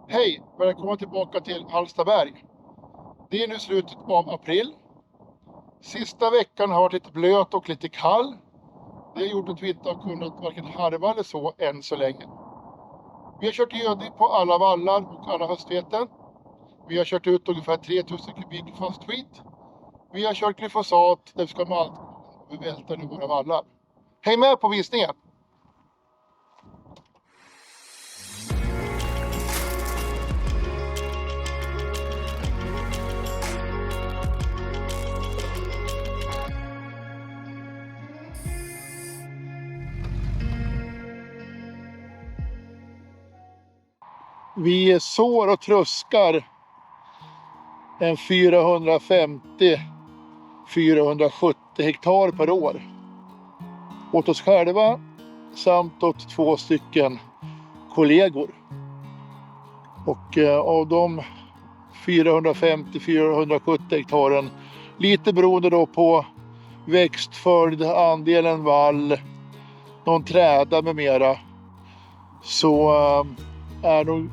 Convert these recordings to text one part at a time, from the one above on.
Hej! Välkomna tillbaka till Hallstaberg. Det är nu slutet av april. Sista veckan har varit lite blöt och lite kall. Det har gjort att vi inte har kunnat varken harva eller så än så länge. Vi har kört gödning på alla vallar och alla höstveten. Vi har kört ut ungefär 3000 kubik fast skit. Vi har kört glyfosat där vi ska malta och vi välter nu våra vallar. Häng med på visningen! Vi sår och tröskar en 450-470 hektar per år. Åt oss själva samt åt 2 stycken kollegor. Och av de 450-470 hektaren, lite beroende då på växtföljd, andelen vall, någon träda med mera, så är nog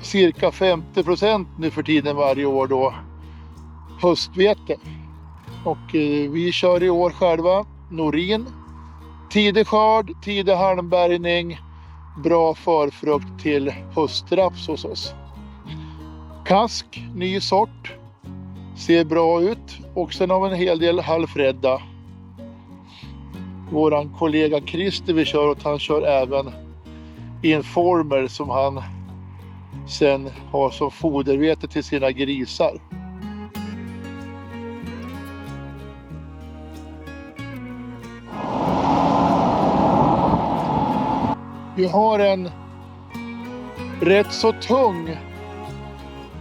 cirka 50% nu för tiden varje år då höstvete. Och vi kör i år själva Norin. Tidig skörd, tidig halmbärgning, bra förfrukt till höstraps hos oss. Kask, ny sort, ser bra ut. Och sen har vi en hel del halvfredda. Våran kollega Christer vi kör åt, han kör även Informer som han sen har som fodervete till sina grisar. Vi har en rätt så tung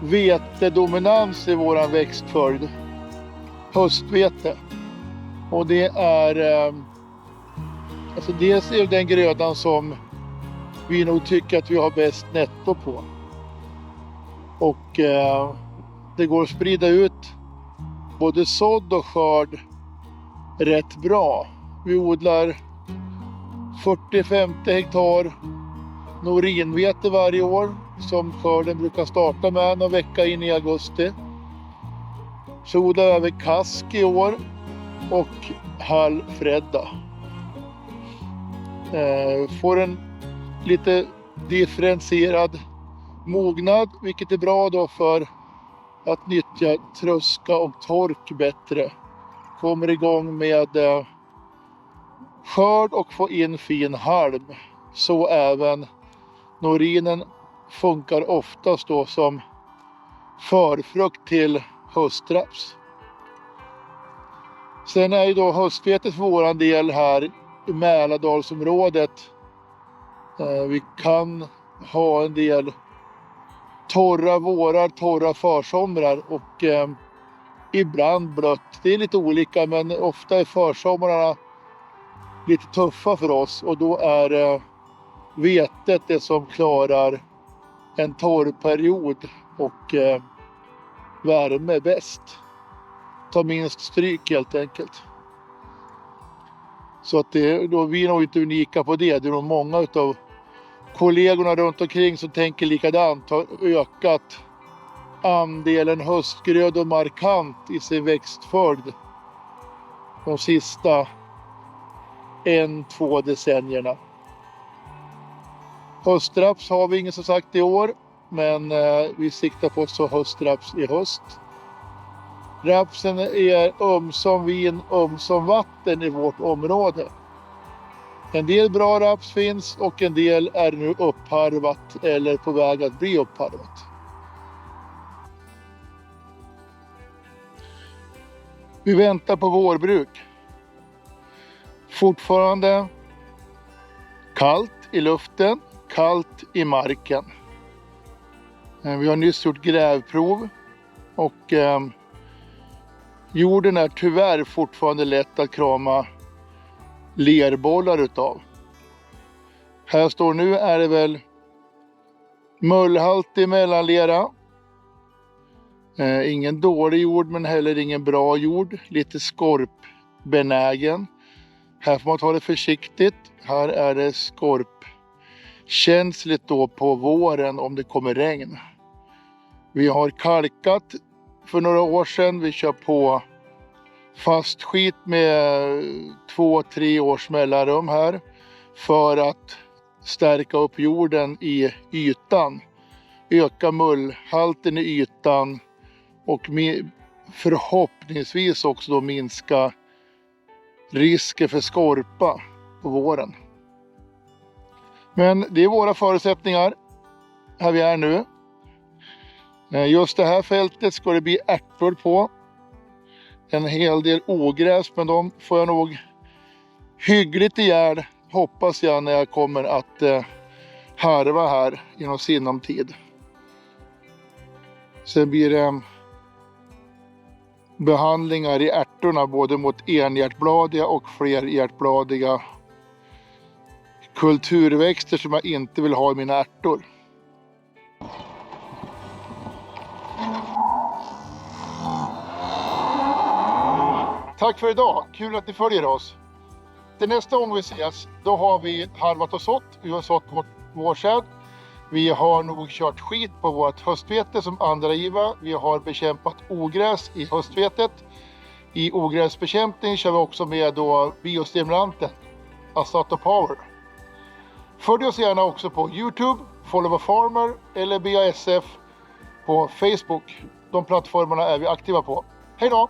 vetedominans i våran växtföljd. Höstvete. Och det är alltså dels är den grödan som vi nog tycker att vi har bäst netto på. Och det går att sprida ut både sådd och skörd rätt bra. Vi odlar 40-50 hektar norinvete varje år som skörden brukar starta med någon vecka in i augusti. Så odlar vi även kask i år och halvfredda. Får en lite differentierad mognad, vilket är bra då för att nyttja tröska och tork bättre. Kommer igång med skörd och få in fin halm. Så även norinen funkar oftast då som förfrukt till höstraps. Sen är ju då höstvetet för våran del här i Mälardalsområdet. Vi kan ha en del torra vårar, torra försomrar och ibland blött. Det är lite olika, men ofta är försomrarna lite tuffa för oss och då är vetet det som klarar en torrperiod och värme bäst. Ta minst stryk helt enkelt. Så att då, vi är nog inte unika på det. Det är nog många utav kollegorna runt omkring som tänker likadant, har ökat andelen höstgrödor markant i sin växtföljd de sista 1-2 decennierna. Höstraps har vi inget som sagt i år, men vi siktar på så höstraps i höst. Rapsen är ömsom vin, ömsom vatten i vårt område. En del bra raps finns och en del är nu uppharvat eller på väg att bli uppharvat. Vi väntar på vårbruk. Fortfarande kallt i luften, kallt i marken. Vi har nyss gjort grävprov och jorden är tyvärr fortfarande lätt att krama lerbollar utav. Här står nu är det väl mullhaltig mellanlera. Ingen dålig jord men heller ingen bra jord. Lite skorpbenägen. Här får man ta det försiktigt. Här är det känsligt då på våren om det kommer regn. Vi har kalkat för några år sedan. Vi kör på fast skit med 2-3 års mellanrum här för att stärka upp jorden i ytan, öka mullhalten i ytan och förhoppningsvis också då minska risken för skorpa på våren. Men det är våra förutsättningar här vi är nu. Just det här fältet ska det bli ärtor på. En hel del ogräs, men de får jag nog hyggligt ihjäl, hoppas jag, när jag kommer att harva här inom sinom tid. Sen blir det behandlingar i ärtorna både mot enhjärtbladiga och flerhjärtbladiga kulturväxter som jag inte vill ha i mina ärtor. Tack för idag, kul att ni följer oss. Till nästa gång vi ses, då har vi harvat och sått. Vi har sått vårt vårsäd. Vi har nog kört skit på vårt höstvete som andra giva. Vi har bekämpat ogräs i höstvetet. I ogräsbekämpning kör vi också med då biostimulanten Asato Power. Följ oss gärna också på YouTube, Follow a Farmer eller BASF på Facebook. De plattformarna är vi aktiva på. Hej då!